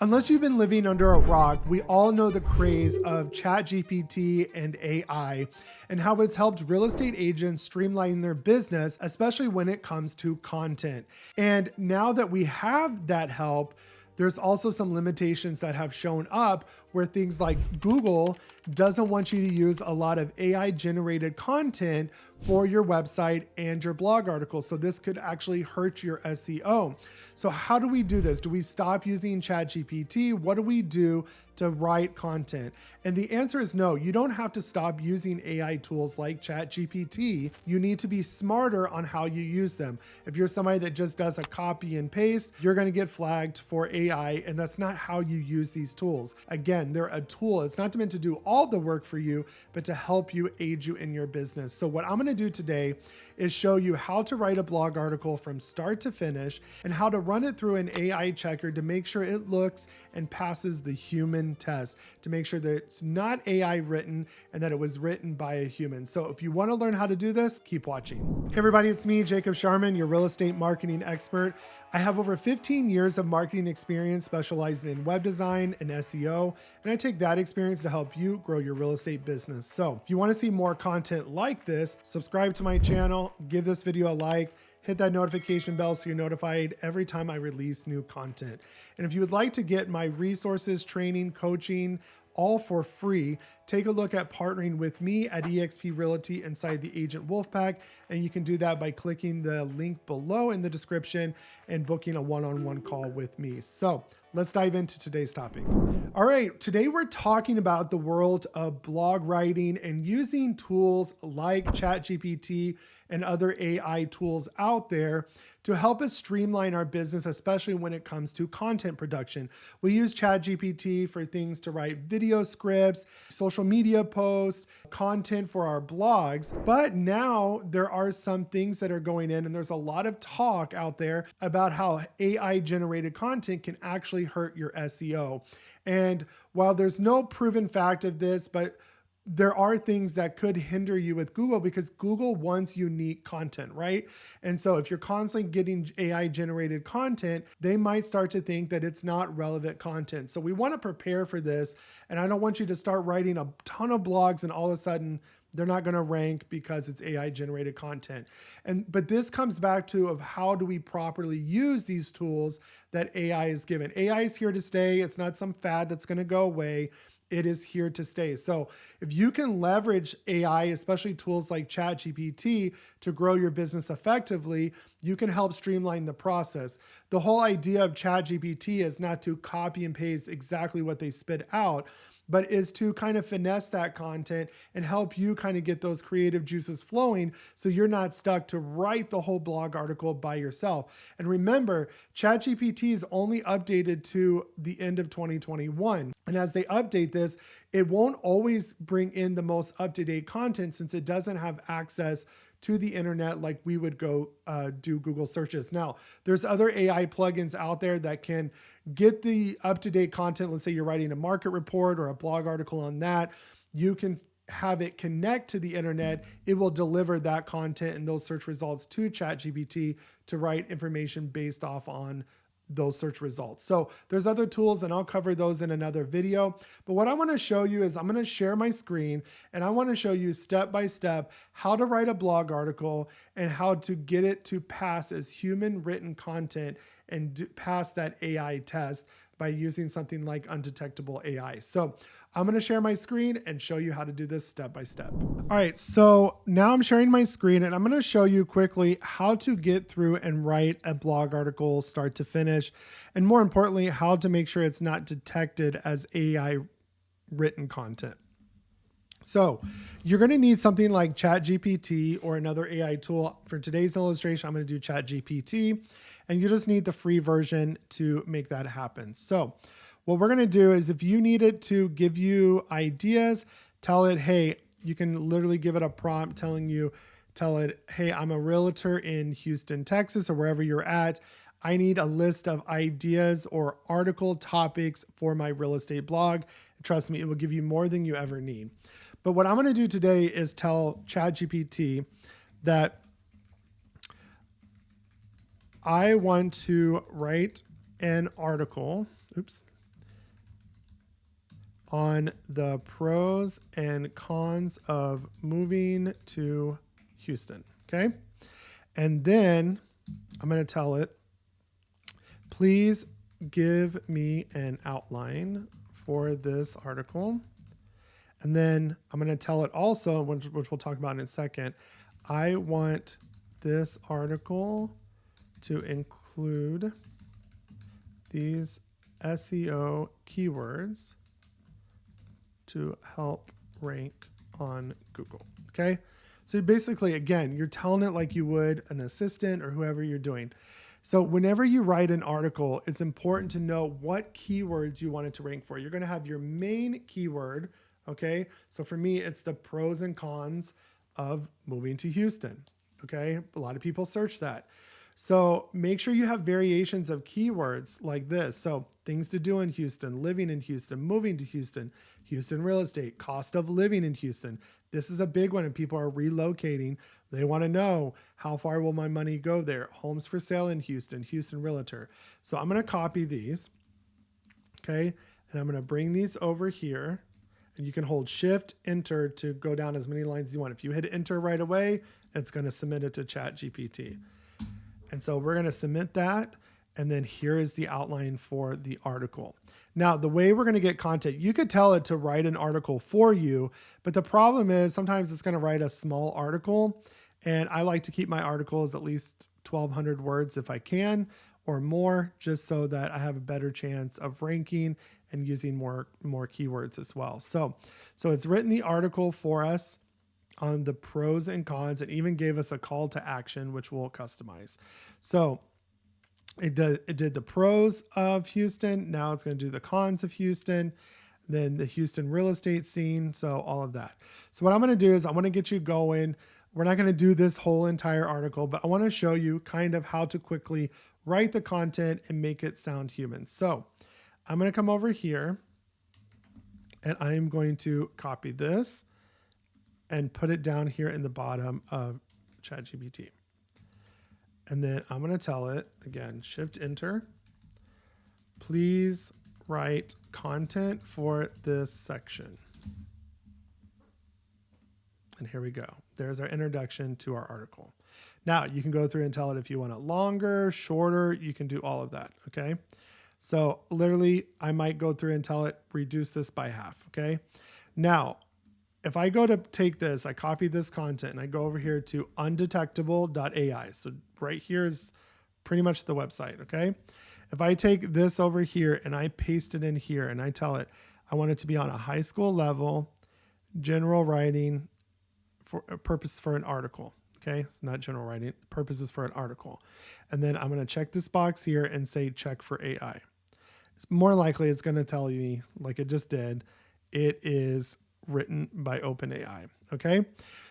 Unless you've been living under a rock, we all know the craze of ChatGPT and AI and how it's helped real estate agents streamline their business, especially when it comes to content. And now that we have that help, there's also some limitations that have shown up where things like Google doesn't want you to use a lot of AI generated content for your website and your blog articles. So this could actually hurt your SEO. So how do we do this? Do we stop using ChatGPT? What do we do to write content? And the answer is no. You don't have to stop using AI tools like ChatGPT. You need to be smarter on how you use them. If you're somebody that just does a copy and paste, you're going to get flagged for AI, and that's not how you use these tools. Again, they're a tool. It's not meant to do all the work for you, but to help you, aid you in your business. So what I'm going to do today is show you how to write a blog article from start to finish and how to run it through an AI checker to make sure it looks and passes the human test, to make sure that it's not AI written and that it was written by a human. So if you want to learn how to do this, keep watching. Hey everybody, it's me, Jacob Shireman, your real estate marketing expert. I have over 15 years of marketing experience specializing in web design and SEO, and I take that experience to help you grow your real estate business. So if you want to see more content like this, subscribe to my channel, give this video a like, hit that notification bell so you're notified every time I release new content. And if you would like to get my resources, training, coaching, all for free, take a look at partnering with me at eXp Realty inside the Agent Wolfpack. And you can do that by clicking the link below in the description and booking a one-on-one call with me. So let's dive into today's topic. All right, today we're talking about the world of blog writing and using tools like ChatGPT and other AI tools out there to help us streamline our business, especially when it comes to content production. We use ChatGPT for things to write video scripts, social media posts, content for our blogs. But now there are some things that are going in, and there's a lot of talk out there about how AI generated content can actually hurt your SEO. And while there's no proven fact of this, but there are things that could hinder you with Google because Google wants unique content, right? And so if you're constantly getting AI generated content, they might start to think that it's not relevant content. So we want to prepare for this. And I don't want you to start writing a ton of blogs and all of a sudden they're not going to rank because it's AI generated content. But this comes back to of how do we properly use these tools that AI is given. AI is here to stay. It's not some fad that's going to go away. It is here to stay. So if you can leverage AI, especially tools like ChatGPT, to grow your business effectively, you can help streamline the process. The whole idea of ChatGPT is not to copy and paste exactly what they spit out, but is to kind of finesse that content and help you kind of get those creative juices flowing so you're not stuck to write the whole blog article by yourself. And remember, ChatGPT is only updated to the end of 2021. And as they update this, it won't always bring in the most up-to-date content since it doesn't have access to the internet like we would go do Google searches. Now, there's other AI plugins out there that can get the up-to-date content. Let's say you're writing a market report or a blog article on that. You can have it connect to the internet. It will deliver that content and those search results to ChatGPT to write information based off on those search results. So there's other tools and I'll cover those in another video. But what I want to show you is I'm going to share my screen and I want to show you step by step how to write a blog article and how to get it to pass as human written content and pass that AI test by using something like undetectable AI. So I'm going to share my screen and show you how to do this step by step. All right, so now I'm sharing my screen and I'm going to show you quickly how to get through and write a blog article start to finish. And more importantly, how to make sure it's not detected as AI written content. So you're going to need something like ChatGPT or another AI tool. For today's illustration, I'm going to do ChatGPT, and you just need the free version to make that happen. So what we're going to do is if you need it to give you ideas, tell it, hey, you can literally give it a prompt tell it, hey, I'm a realtor in Houston, Texas, or wherever you're at. I need a list of ideas or article topics for my real estate blog. Trust me, it will give you more than you ever need. But what I'm going to do today is tell ChatGPT that I want to write an article. Oops, on the pros and cons of moving to Houston. Okay. And then I'm going to tell it, please give me an outline for this article. And then I'm going to tell it also, which we'll talk about in a second, I want this article to include these SEO keywords to help rank on Google. Okay. So basically, again, you're telling it like you would an assistant or whoever you're doing. So whenever you write an article, it's important to know what keywords you want it to rank for. You're going to have your main keyword. Okay. So for me, it's the pros and cons of moving to Houston. Okay. A lot of people search that. So make sure you have variations of keywords like this. So things to do in Houston, living in Houston, moving to Houston, Houston real estate, cost of living in Houston. This is a big one, and people are relocating. They want to know, how far will my money go there? Homes for sale in Houston, Houston Realtor. So I'm going to copy these. Okay. And I'm going to bring these over here, and you can hold Shift Enter to go down as many lines as you want. If you hit Enter right away, it's going to submit it to ChatGPT. And so we're going to submit that. And then here is the outline for the article. Now, the way we're going to get content, you could tell it to write an article for you, but the problem is sometimes it's going to write a small article. And I like to keep my articles at least 1,200 words if I can, or more, just so that I have a better chance of ranking and using more keywords as well. So it's written the article for us on the pros and cons, and even gave us a call to action, which we'll customize. So it did the pros of Houston. Now it's going to do the cons of Houston, then the Houston real estate scene. So all of that. So what I'm going to do is I want to get you going. We're not going to do this whole entire article, but I want to show you kind of how to quickly write the content and make it sound human. So I'm going to come over here, and I'm going to copy this and put it down here in the bottom of ChatGPT. And then I'm going to tell it, again, Shift Enter, please write content for this section. And here we go. There's our introduction to our article. Now you can go through and tell it if you want it longer, shorter, you can do all of that. Okay. So literally I might go through and tell it, reduce this by half. Okay. Now, if I go to take this, I copy this content and I go over here to undetectable.ai. So right here is pretty much the website. Okay. If I take this over here and I paste it in here and I tell it, I want it to be on a high school level, general writing for a purpose for an article. Okay. It's not general writing, purposes for an article. And then I'm going to check this box here and say, check for AI. It's more likely it's going to tell me, like it just did, it is written by OpenAI. Okay.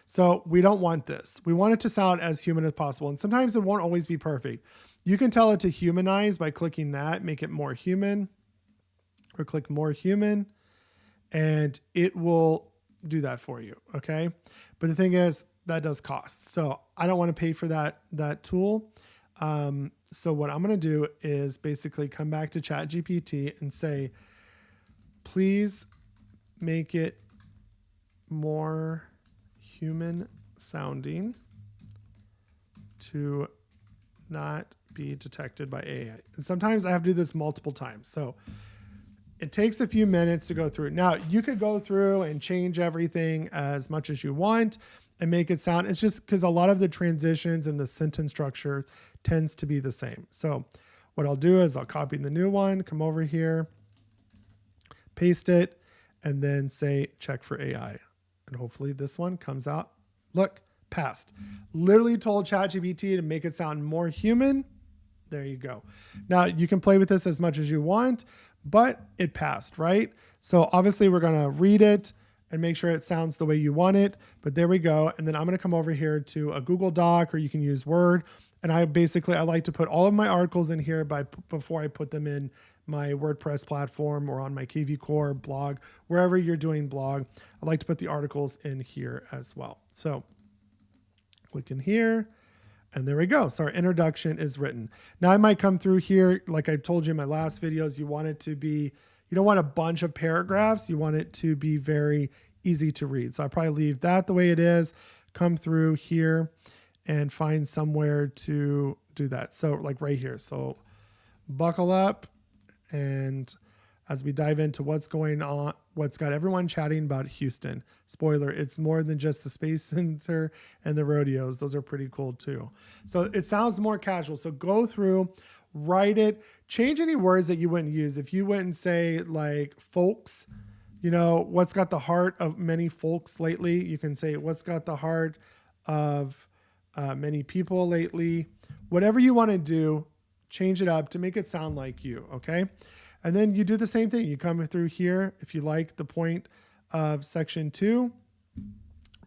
So we don't want this. We want it to sound as human as possible. And sometimes it won't always be perfect. You can tell it to humanize by clicking that, make it more human, or click more human, and it will do that for you. Okay. But the thing is that does cost. So I don't want to pay for that tool. So what I'm going to do is basically come back to ChatGPT and say, please make it more human sounding to not be detected by AI. And sometimes I have to do this multiple times. So it takes a few minutes to go through. Now you could go through and change everything as much as you want and make it sound, it's just because a lot of the transitions and the sentence structure tends to be the same. So what I'll do is I'll copy the new one, come over here, paste it, and then say, check for AI. And hopefully this one comes out. Look, passed. Literally told ChatGPT to make it sound more human. There you go. Now you can play with this as much as you want, but it passed, right? So obviously we're going to read it and make sure it sounds the way you want it, but there we go. And then I'm going to come over here to a Google Doc, or you can use Word. And I like to put all of my articles in here before I put them in my WordPress platform or on my kvCORE blog, wherever you're doing blog. I like to put the articles in here as well. So click in here, and there we go. So our introduction is written. Now I might come through here, like I told you in my last videos, you want it to be, You don't want a bunch of paragraphs. You want it to be very easy to read. So I probably leave that the way it is, come through here and find somewhere to do that. So like right here. So buckle up, and as we dive into what's going on, what's got everyone chatting about Houston. Spoiler, it's more than just the Space Center and the rodeos. Those are pretty cool too. So it sounds more casual. So go through, write it, change any words that you wouldn't use. If you wouldn't say like folks, what's got the heart of many folks lately? You can say what's got the heart of many people lately. Whatever you want to do, change it up to make it sound like you, okay? And then you do the same thing. You come through here. If you like the point of section 2,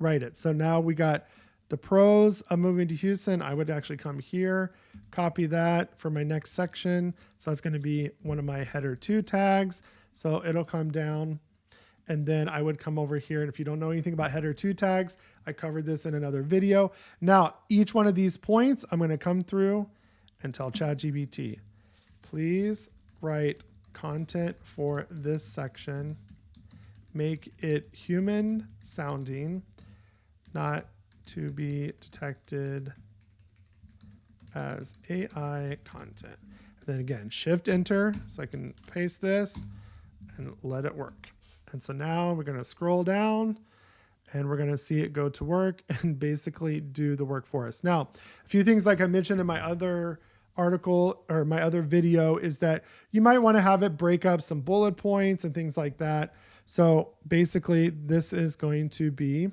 write it. So now we got the pros of moving to Houston. I would actually come here, copy that for my next section. So that's going to be one of my header 2 tags. So it'll come down. And then I would come over here. And if you don't know anything about header 2 tags, I covered this in another video. Now, each one of these points, I'm going to come through and tell ChatGPT, please write content for this section, make it human sounding, not to be detected as AI content. And then again, shift enter so I can paste this and let it work. And so now we're going to scroll down and we're going to see it go to work and basically do the work for us. Now, a few things like I mentioned in my other article or my other video is that you might want to have it break up some bullet points and things like that. So basically this is going to be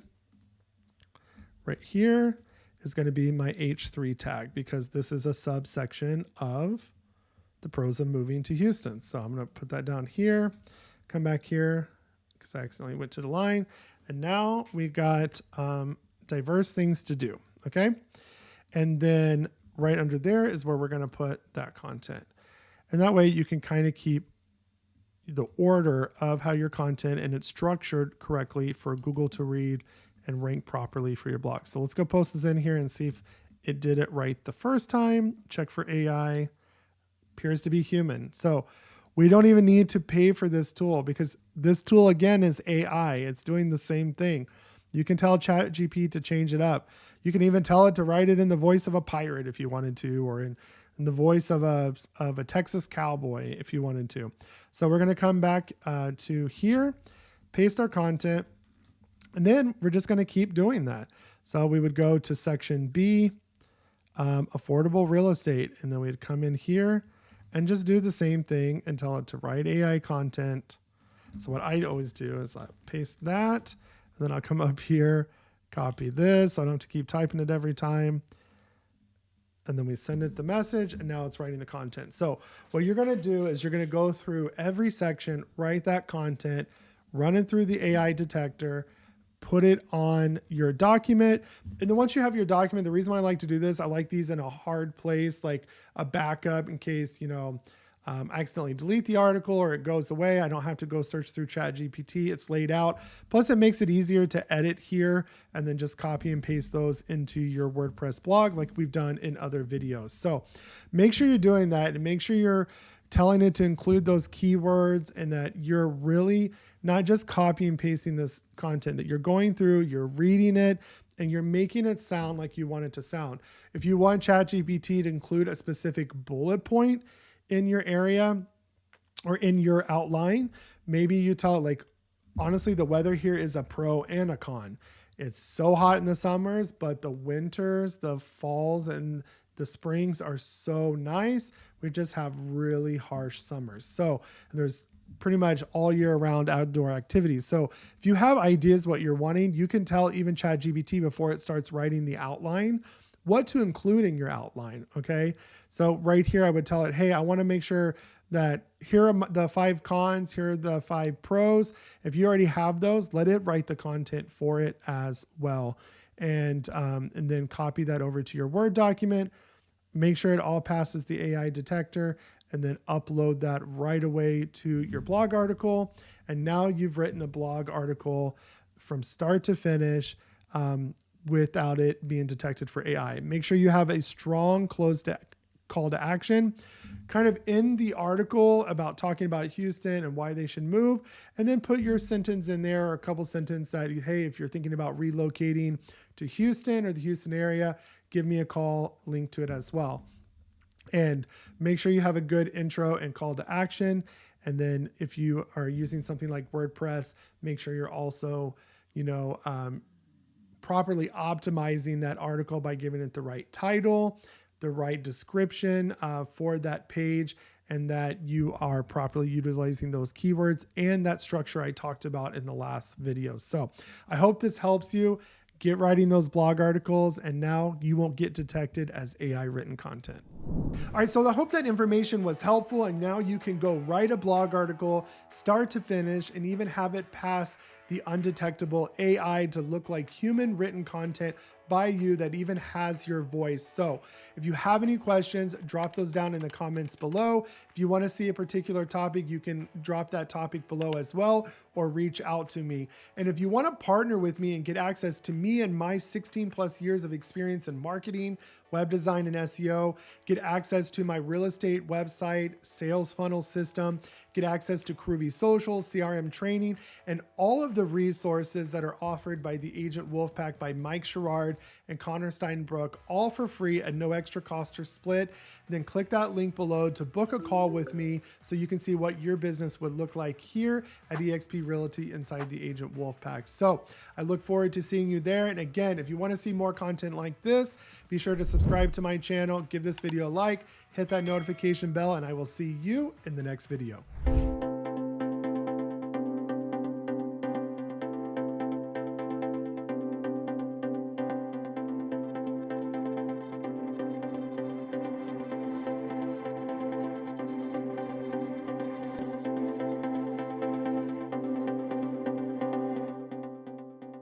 right here is going to be my H3 tag because this is a subsection of the pros of moving to Houston. So I'm going to put that down here, come back here because I accidentally went to the line. And now we've got diverse things to do. Okay. And then right under there is where we're going to put that content. And that way you can kind of keep the order of how your content and it's structured correctly for Google to read and rank properly for your blog. So let's go post this in here and see if it did it right the first time. Check for AI. Appears to be human. So we don't even need to pay for this tool because this tool again is AI. It's doing the same thing. You can tell ChatGPT to change it up. You can even tell it to write it in the voice of a pirate if you wanted to, or in the voice of a Texas cowboy if you wanted to. So we're going to come back to here, paste our content, and then we're just going to keep doing that. So we would go to section B, affordable real estate, and then we'd come in here and just do the same thing and tell it to write AI content. So what I always do is I paste that, and then I'll come up here, copy this. So I don't have to keep typing it every time. And then we send it the message, and now it's writing the content. So what you're going to do is you're going to go through every section, write that content, run it through the AI detector, put it on your document. And then once you have your document, the reason why I like to do this, I like these in a hard place, like a backup in case, I accidentally delete the article or it goes away. I don't have to go search through ChatGPT. It's laid out. Plus it makes it easier to edit here and then just copy and paste those into your WordPress blog like we've done in other videos. So make sure you're doing that and make sure you're telling it to include those keywords and that you're really not just copy and pasting this content, that you're going through, you're reading it, and you're making it sound like you want it to sound. If you want ChatGPT to include a specific bullet point in your area or in your outline, maybe you tell it like, honestly, the weather here is a pro and a con. It's so hot in the summers, but the winters, the falls, and the springs are so nice. We just have really harsh summers. So there's pretty much all year round outdoor activities. So if you have ideas what you're wanting, you can tell even ChatGPT before it starts writing the outline what to include in your outline. Okay. So right here, I would tell it, hey, I want to make sure that here are the 5 cons, here are the 5 pros. If you already have those, let it write the content for it as well. And then copy that over to your Word document. Make sure it all passes the AI detector and then upload that right away to your blog article. And now you've written a blog article from start to finish without it being detected for AI. Make sure you have a strong closed call to action, kind of in the article about talking about Houston and why they should move, and then put your sentence in there, or a couple sentences that, hey, if you're thinking about relocating to Houston or the Houston area, give me a call, link to it as well. And make sure you have a good intro and call to action. And then if you are using something like WordPress, make sure you're also, properly optimizing that article by giving it the right title, the right description for that page, and that you are properly utilizing those keywords and that structure I talked about in the last video. So I hope this helps you. Get writing those blog articles, and now you won't get detected as AI written content. All right, so I hope that information was helpful, and now you can go write a blog article, start to finish, and even have it pass the undetectable AI to look like human written content by you that even has your voice. So if you have any questions, drop those down in the comments below. If you want to see a particular topic, you can drop that topic below as well, or reach out to me. And if you want to partner with me and get access to me and my 16 plus years of experience in marketing, web design, and SEO, get access to my real estate website, sales funnel system, get access to kvCORE, CRM training, and all of the resources that are offered by the Agent Wolfpack by Mike Sherrard and Connor Steinbrook, all for free at no extra cost or split. Then click that link below to book a call with me so you can see what your business would look like here at eXp Realty inside the Agent Wolfpack. So I look forward to seeing you there. And again, if you want to see more content like this, be sure to subscribe to my channel, give this video a like, hit that notification bell, and I will see you in the next video.